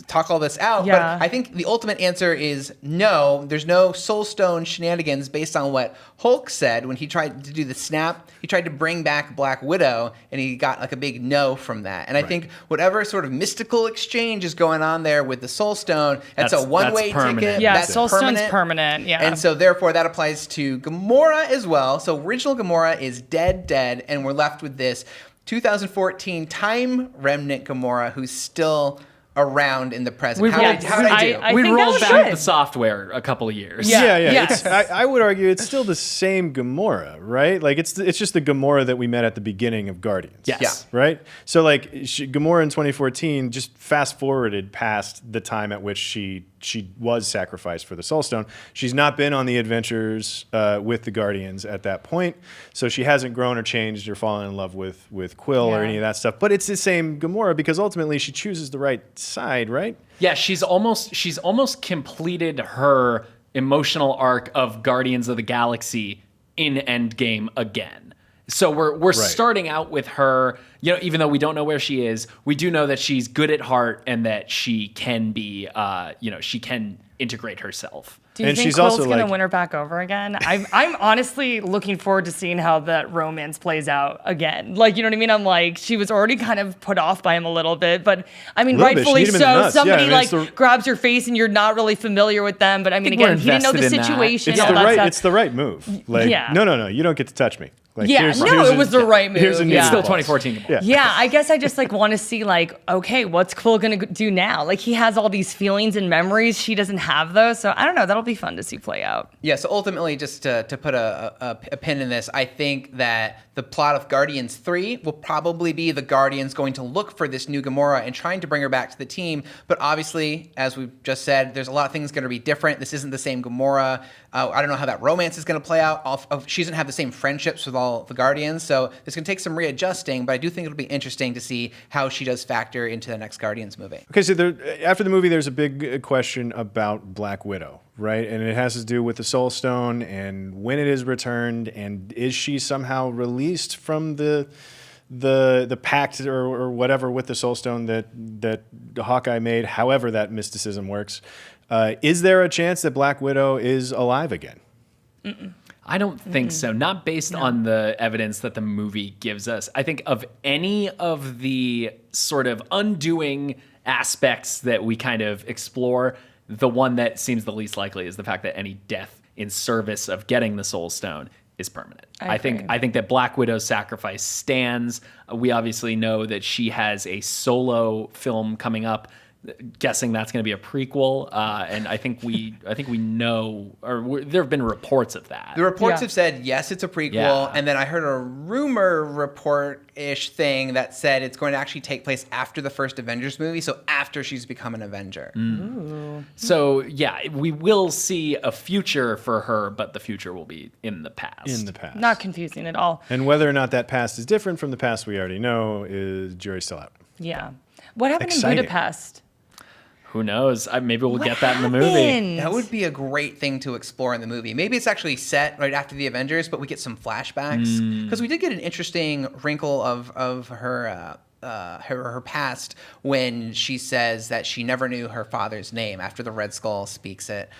talk all this out. Yeah. But I think the ultimate answer is no. There's no Soul Stone shenanigans based on what Hulk said when he tried to do the snap. He tried to bring back Black Widow, and he got a big no from that. And I think whatever sort of mystical exchange is going on there with the Soul Stone, that's a one-way permanent. ticket. Yeah, That's Soul Stone's permanent. Yeah. And so therefore that applies to Gomorrah as well. So original Gomorrah is dead, and we're left with this 2014 time remnant Gomorrah who's still around in the present. How did I do? I We think rolled that's back good. the software a couple of years. Yeah. It's, I would argue it's still the same Gomorrah, right? Like it's just the Gomorrah that we met at the beginning of Guardians. Yes. Yeah. Right? So like Gomorrah in 2014 just fast forwarded past the time at which she was sacrificed for the Soul Stone. She's not been on the adventures with the Guardians at that point, so she hasn't grown or changed or fallen in love with Quill or any of that stuff. But it's the same Gomorrah because ultimately she chooses the right side, right? Yeah, she's almost completed her emotional arc of Guardians of the Galaxy in Endgame again. So we're starting out with her, even though we don't know where she is, we do know that she's good at heart and that she can be, she can integrate herself. Do you And think she's Quill's also, going to like- win her back over again? I'm honestly looking forward to seeing how that romance plays out again. Like, you know what I mean? I'm like, she was already kind of put off by him a little bit, but I mean, Little bit. rightfully She hit him in the so. nuts. Somebody Yeah, I mean, it's grabs your face and you're not really familiar with them. But I mean, think we're again, he didn't know the invested in that. situation. It's all the that right. stuff. It's the right move. Like, Yeah. no, you don't get to touch me. Like, Yeah, no, it was the right move. Here's a new Yeah. It's still boss. 2014 Gomorrah. Yeah. Yeah, I guess I just want to see okay, what's Quill gonna do now? Like he has all these feelings and memories, she doesn't have those. So I don't know. That'll be fun to see play out. Yeah, so ultimately, just to put a pin in this, I think that the plot of Guardians 3 will probably be the Guardians going to look for this new Gomorrah and trying to bring her back to the team. But obviously, as we've just said, there's a lot of things going to be different. This isn't the same Gomorrah. I don't know how that romance is going to play out. She doesn't have the same friendships with all the Guardians, so it's going to take some readjusting, but I do think it'll be interesting to see how she does factor into the next Guardians movie. Okay, so after the movie, there's a big question about Black Widow, right? And it has to do with the Soul Stone and when it is returned, and is she somehow released from the pact or whatever with the Soul Stone that Hawkeye made, however that mysticism works. Is there a chance that Black Widow is alive again? I don't think so. Not based on the evidence that the movie gives us. I think of any of the sort of undoing aspects that we kind of explore, the one that seems the least likely is the fact that any death in service of getting the Soul Stone is permanent. I agree. I think that Black Widow's sacrifice stands. We obviously know that she has a solo film coming up. Guessing that's going to be a prequel, and I think we know, or there have been reports of that. The reports Yeah. have said yes, it's a prequel, Yeah. and then I heard a rumor report-ish thing that said it's going to actually take place after the first Avengers movie, so after she's become an Avenger. So yeah, we will see a future for her, but the future will be in the past. In the past. Not confusing at all. And whether or not that past is different from the past we already know is jury's still out. Yeah. What happened Exciting. in Budapest? Who knows? Maybe we'll What get that in the movie. happened? That would be a great thing to explore in the movie. Maybe it's actually set right after the Avengers, but we get some flashbacks because we did get an interesting wrinkle of her past when she says that she never knew her father's name after the Red Skull speaks it,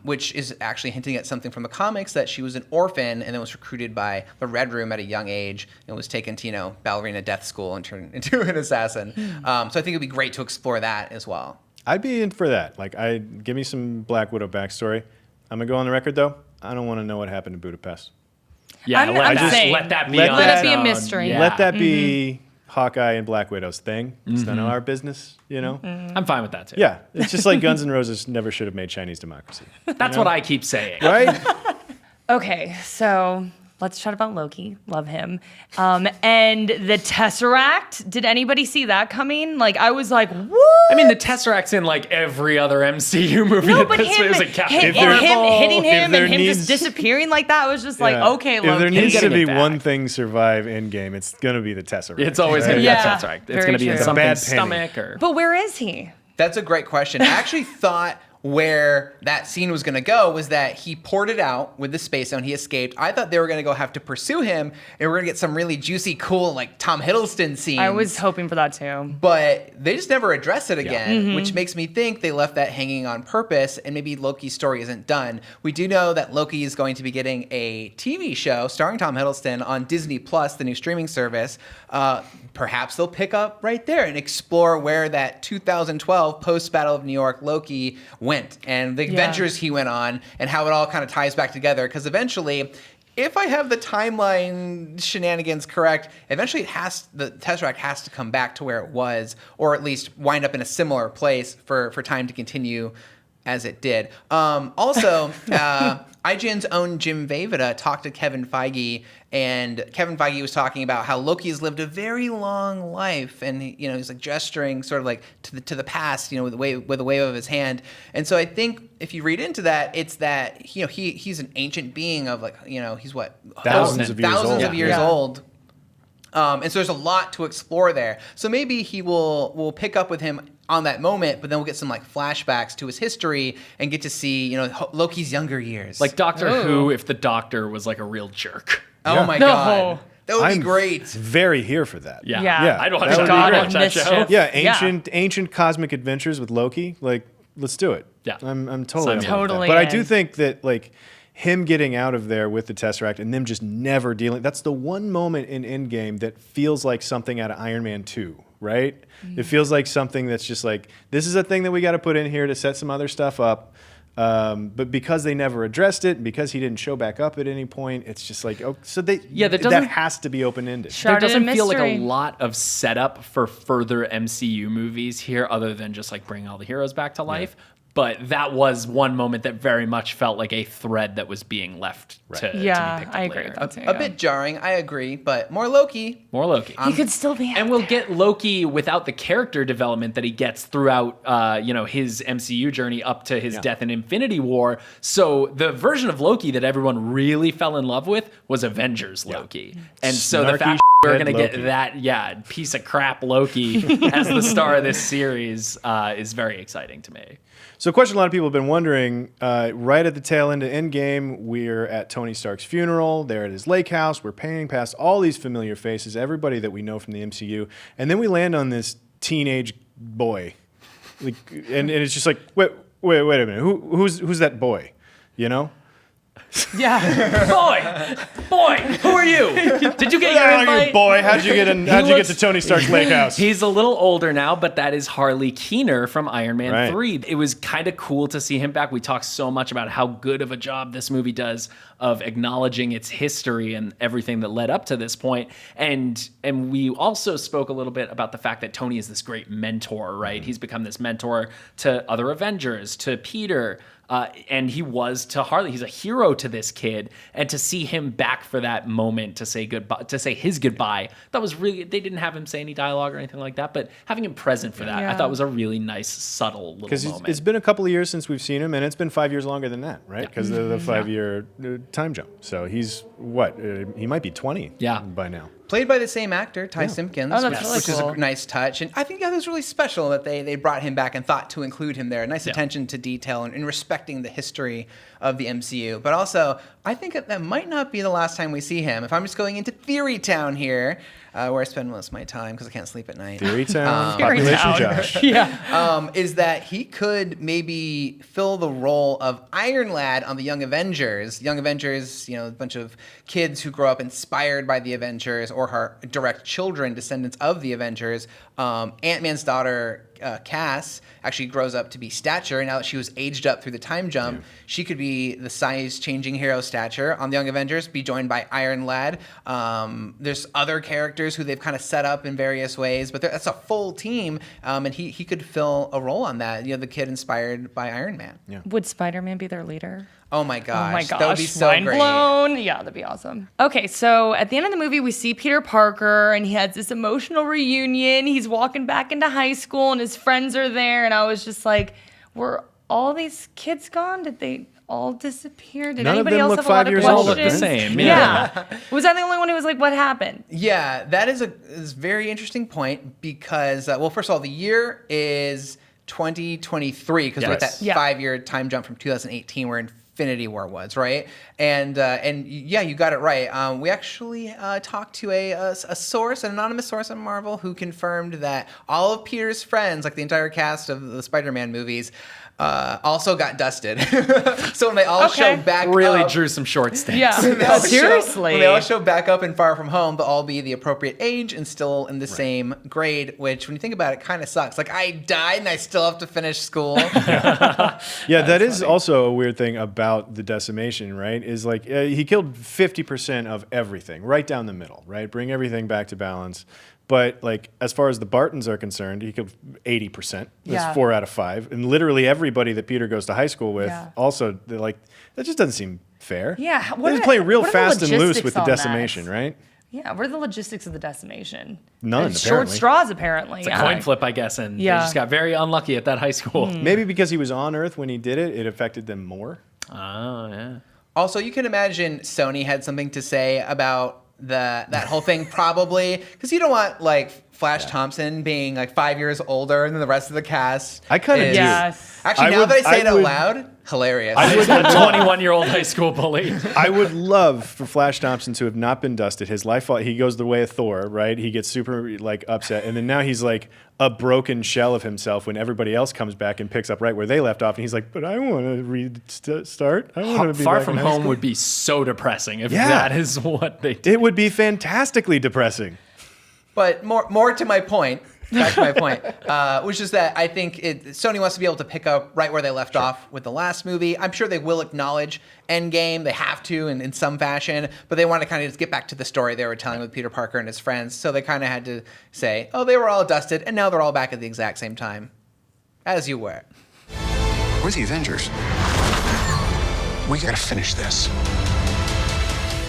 which is actually hinting at something from the comics that she was an orphan and then was recruited by the Red Room at a young age and was taken to ballerina death school and turned into an assassin. So I think it'd be great to explore that as well. I'd be in for that. Like, give me some Black Widow backstory. I'm gonna go on the record though. I don't want to know what happened in Budapest. I'm saying, let that be let on that its be a own. mystery. Yeah. Let that be Hawkeye and Black Widow's thing. It's none of our business, you know. I'm fine with that too. Yeah, it's just like Guns N' Roses never should have made Chinese democracy, That's what I keep saying. right? Okay, so let's chat about Loki. Love him. And the Tesseract. Did anybody see that coming? Like, I was like, what? I mean, the Tesseract's in like every other MCU movie. No, at but this him, point. It was like Captain him Marvel. hitting him there and him needs- just disappearing like that was just like, Yeah. okay, If there Loki. needs to getting be it back. one thing survive Endgame, it's gonna be the Tesseract. It's always going to be Yeah, a Tesseract. It's very going to be in true. something's Bad penny. stomach or. But where is he? That's a great question. I actually thought where that scene was going to go was that he ported out with the space stone. He escaped. I thought they were going to go have to pursue him, and we're going to get some really juicy, cool, like Tom Hiddleston scenes. I was hoping for that too. But they just never address it again, which makes me think they left that hanging on purpose, and maybe Loki's story isn't done. We do know that Loki is going to be getting a TV show starring Tom Hiddleston on Disney Plus, the new streaming service. Perhaps they'll pick up right there and explore where that 2012 post-Battle of New York Loki went and the adventures he went on and how it all kind of ties back together. Because eventually, if I have the timeline shenanigans correct, eventually the Tesseract has to come back to where it was, or at least wind up in a similar place for time to continue as it did. Also, IGN's own Jim Vejvoda talked to Kevin Feige, and Kevin Feige was talking about how Loki has lived a very long life, and he's like gesturing sort of like to the past, with a wave of his hand. And so I think if you read into that, it's that he's an ancient being of he's what Thousands of years old. old. And so there's a lot to explore there. So maybe we'll pick up with him on that moment, but then we'll get some like flashbacks to his history and get to see, Loki's younger years. Like Doctor Who, if the Doctor was like a real jerk. oh my No. God. That would I'm be great. very here for that. Yeah. Yeah. I'd watch That would that. be I'd great. watch that show. Mischief. Yeah, ancient cosmic adventures with Loki. Like, let's do it. Yeah. I'm totally Sign up me with up. that. Totally But I in. do think that like him getting out of there with the Tesseract and them just never dealing. That's the one moment in Endgame that feels like something out of Iron Man 2, right? It feels like something that's just like, this is a thing that we got to put in here to set some other stuff up. But because they never addressed it, and because he didn't show back up at any point, it's just like, that has to be open ended. There Shrouded in doesn't feel like a mystery. lot of setup for further MCU movies here, other than just like bring all the heroes back to life. But that was one moment that very much felt like a thread that was being left to be picked up I agree later. with that too. A bit jarring, I agree, but more Loki. More Loki. He could still be. And we'll get Loki without the character development that he gets throughout, his MCU journey up to his death in Infinity War. So the version of Loki that everyone really fell in love with was Avengers Loki. And so the Snarky fact we're going to Loki. get that, piece of crap Loki as the star of this series is very exciting to me. So a question a lot of people have been wondering, right at the tail end of Endgame, we're at Tony Stark's funeral, there at his lake house, we're paying past all these familiar faces, everybody that we know from the MCU, and then we land on this teenage boy. And it's just like, wait a minute, who's that boy? Yeah. Boy, who are you? Did you get your Oh, invite? you boy, how'd you get to Tony Stark's lake house? He's a little older now, but that is Harley Keener from Iron Man Right. 3. It was kind of cool to see him back. We talk so much about how good of a job this movie does of acknowledging its history and everything that led up to this point. And we also spoke a little bit about the fact that Tony is this great mentor, right? He's become this mentor to other Avengers, to Peter, and he was to Harley. He's a hero to this kid, and to see him back for that moment to say goodbye, to say his goodbye, that was really. They didn't have him say any dialogue or anything like that, but having him present for that, I thought was a really nice, subtle little Because moment. it's been a couple of years since we've seen him, and it's been 5 years longer than that, right? Because of the 5-year time jump. So he's what? He might be 20 by now. Played by the same actor, Ty Simpkins, Oh, that's really which is cool. a nice touch. And I think that was really special that they brought him back and thought to include him there. Nice attention to detail and respecting the history of the MCU. But also, I think that might not be the last time we see him. If I'm just going into Theory Town here, where I spend most of my time because I can't sleep at night. Theory Town, Theory population Town. Josh. Is that he could maybe fill the role of Iron Lad on the Young Avengers. Young Avengers, a bunch of kids who grow up inspired by the Avengers or are direct children, descendants of the Avengers. Ant-Man's daughter, Cass, actually grows up to be Stature. And now that she was aged up through the time jump, she could be the size-changing hero Stature on the Young Avengers, be joined by Iron Lad. There's other characters who they've kind of set up in various ways, but that's a full team, and he could fill a role on that. The kid inspired by Iron Man. Yeah. Would Spider-Man be their leader? Oh my gosh. Oh my gosh, That would be so mind great. blown. Yeah, that'd be awesome. Okay, so at the end of the movie, we see Peter Parker, and he has this emotional reunion. He's walking back into high school, and his friends are there, and I was just like, were all these kids gone? Did they all disappear? Did None of anybody them else look have a lot 5 of years questions? older, All look the same, Yeah. Was I the only one who was like, what happened? Yeah, that is a very interesting point because, first of all, the year is 2023 because we're at that Yeah. 5-year time jump from 2018 where Infinity War was, right? And yeah, you got it right. We actually talked to a source, an anonymous source on Marvel, who confirmed that all of Peter's friends, like the entire cast of the Spider-Man movies, also got dusted. So when they all show back really up, drew some short stinks. Yeah, when they all show- seriously. when they all show back up in Far From Home, they'll all be the appropriate age and still in the same grade, which when you think about it, kind of sucks. Like, I died and I still have to finish school. Yeah, that is also a weird thing about the decimation, right? Is like he killed 50% of everything, right down the middle, right? Bring everything back to balance. But like as far as the Bartons are concerned, he killed 80%. That's 4 out of 5, and literally everybody that Peter goes to high school with also. They're like, that just doesn't seem fair. Yeah, They just play real what are the fast and loose logistics with the on that? decimation, right? Yeah, what are the logistics of the decimation? None, It's apparently. short straws, apparently. It's a coin flip, I guess, and they just got very unlucky at that high school. Maybe because he was on Earth when he did it, it affected them more. Oh, yeah. Also, you can imagine Sony had something to say about that whole thing, probably, because you don't want like Flash Thompson being like 5 years older than the rest of the cast. I kind of is- do. Yes. Actually, now that I say it out loud, hilarious. I would A 21-year-old high school bully. I would love for Flash Thompson to have not been dusted. His life, he goes the way of Thor, right? He gets super like upset, and then now he's like a broken shell of himself when everybody else comes back and picks up right where they left off, and he's like, "But I want to restart. I want to be Far back From in high Home school." would be so depressing if Yeah. that is what they did. It would be fantastically depressing. But more to my point, back to my point, which is that I think Sony wants to be able to pick up right where they left off with the last movie. I'm sure they will acknowledge Endgame. They have to in some fashion, but they want to kind of just get back to the story they were telling with Peter Parker and his friends. So they kind of had to say, oh, they were all dusted, and now they're all back at the exact same time, as you were. We're the Avengers. We gotta finish this.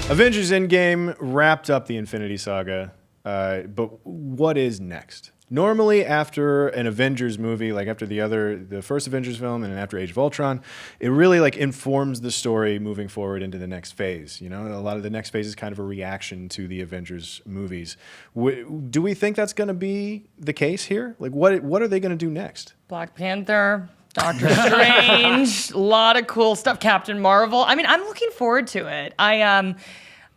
Avengers Endgame wrapped up the Infinity Saga, but what is next? Normally, after an Avengers movie, like after the first Avengers film and after Age of Ultron, it really like informs the story moving forward into the next phase. You know, a lot of the next phase is kind of a reaction to the Avengers movies. Do we think that's going to be the case here? Like, what are they going to do next? Black Panther, Doctor Strange, a lot of cool stuff. Captain Marvel. I mean, I'm looking forward to it.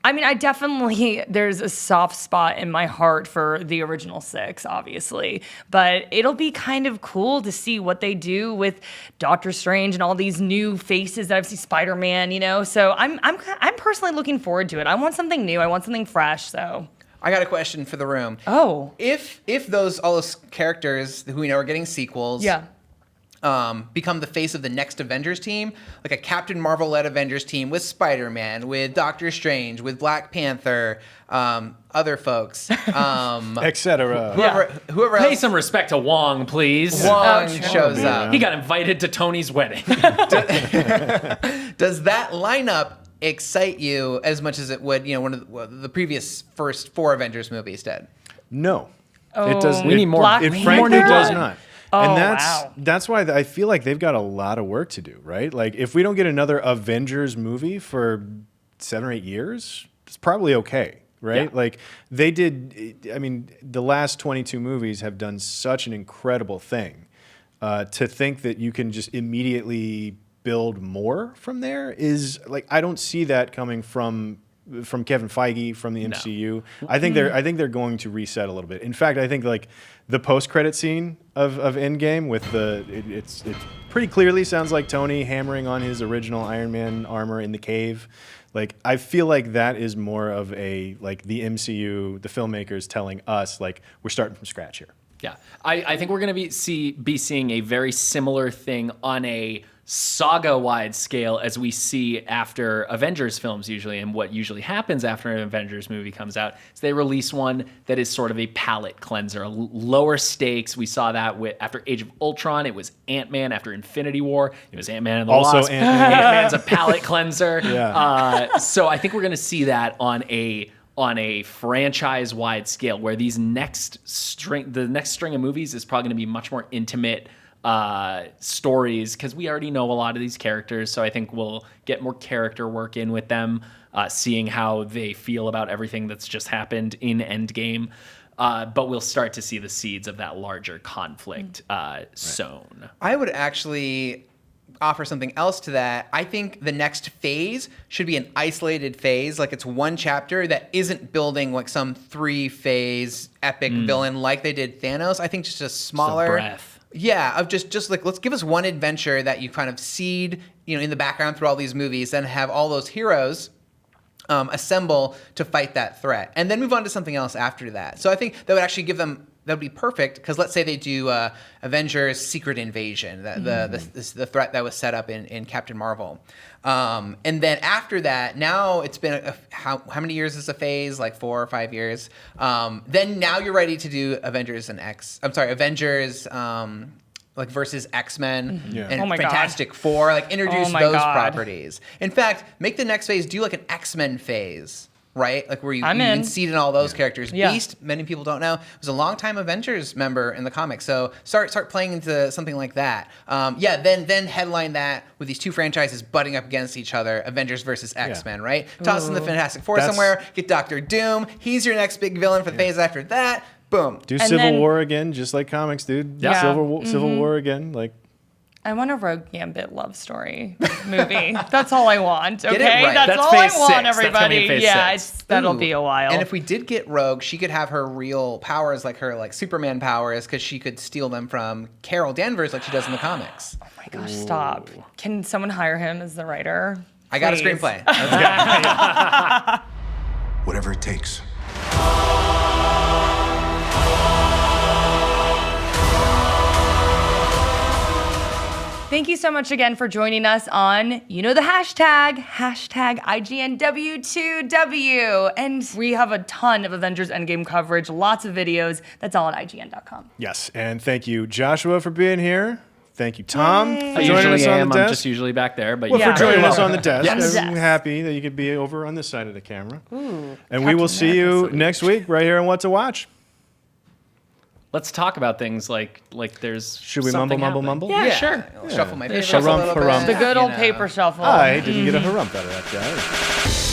I mean, there's a soft spot in my heart for the original 6, obviously, but it'll be kind of cool to see what they do with Doctor Strange and all these new faces that I've seen, Spider-Man, so I'm personally looking forward to it. I want something new. I want something fresh, so. I got a question for the room. Oh. If all those characters who we know are getting sequels, Yeah. Become the face of the next Avengers team, like a Captain Marvel-led Avengers team with Spider-Man, with Doctor Strange, with Black Panther, other folks, Etc. whoever Pay else. some respect to Wong, please. Wong true. shows up. He got invited to Tony's wedding. Does that lineup excite you as much as it would, one of the previous first 4 Avengers movies did? No, it does. We need more. Black It Panther? frankly does blood. not. Oh, And wow. that's why I feel like they've got a lot of work to do, right? Like if we don't get another Avengers movie for 7 or 8 years, it's probably okay, right? Yeah. Like they did. I mean, the last 22 movies have done such an incredible thing. To think that you can just immediately build more from there is like I don't see that coming from Kevin Feige, from the MCU. I think they're going to reset a little bit. In fact, I think like the post-credit scene of Endgame with it's pretty clearly sounds like Tony hammering on his original Iron Man armor in the cave. Like I feel like that is more of a like the MCU, the filmmakers telling us like we're starting from scratch here. Yeah, I think we're going to be seeing a very similar thing on a saga-wide scale as we see after Avengers films usually, and what usually happens after an Avengers movie comes out is they release one that is sort of a palate cleanser, lower stakes. We saw that after Age of Ultron, it was Ant-Man. After Infinity War, it was Ant-Man and the Also Wasp. Ant-Man. Ant-Man's a palate cleanser. Yeah. So I think we're going to see that on a franchise-wide scale, where the next string of movies is probably going to be much more intimate stories, because we already know a lot of these characters. So I think we'll get more character work in with them, seeing how they feel about everything that's just happened in Endgame. But we'll start to see the seeds of that larger conflict sown. I would actually offer something else to that. I think the next phase should be an isolated phase, like it's one chapter that isn't building like some 3-phase epic villain like they did Thanos. I think just a smaller breath. Yeah, of just like, let's give us one adventure that you kind of seed, in the background through all these movies, and have all those heroes assemble to fight that threat, and then move on to something else after that. So I think that would actually give them. That would be perfect, because let's say they do Avengers Secret Invasion, the threat that was set up in Captain Marvel. And then after that, now it's been how many years is a phase? Like 4 or 5 years. Then now you're ready to do Avengers like versus X-Men and Oh my God. Fantastic Four. Like introduce Oh my those God. properties. In fact, make the next phase do like an X-Men phase. Right? Like where you I'm in. seed in all those characters. Yeah. Beast, many people don't know, was a longtime Avengers member in the comics. So start playing into something like that. Then headline that with these two franchises butting up against each other, Avengers versus X-Men, right? Toss in the Fantastic Four somewhere, get Doctor Doom. He's your next big villain for the phase after that. Boom. Do And Civil then- War again, just like comics, dude. Yeah. Civil War again, like. I want a Rogue Gambit love story movie. That's all I want. Okay, it right. that's That's all I phase want, 6. That's coming in everybody. phase Yeah, 6. that'll Ooh. be a while. And if we did get Rogue, she could have her real powers, like her Superman powers, because she could steal them from Carol Danvers like she does in the comics. Oh my gosh, stop! Can someone hire him as the writer? I got a Please. screenplay. Whatever it takes. Thank you so much again for joining us on, the hashtag IGNW2W. And we have a ton of Avengers Endgame coverage, lots of videos. That's all on IGN.com. Yes, and thank you, Joshua, for being here. Thank you, Tom, Yay. for I joining usually us on am. the I'm desk. just usually back there, but Well, Yeah. for joining Very us on the welcome. desk. Yes. I'm happy that you could be over on this side of the camera. Ooh, And we will Captain see you America. next week right here on What to Watch. let's talk about things like there's. Should we something mumble, happening. mumble? Yeah, sure. Shuffle my papers Harumph, a little bit. harumph. The good old you know. paper shuffle. Hi, didn't get a harump out of that guy.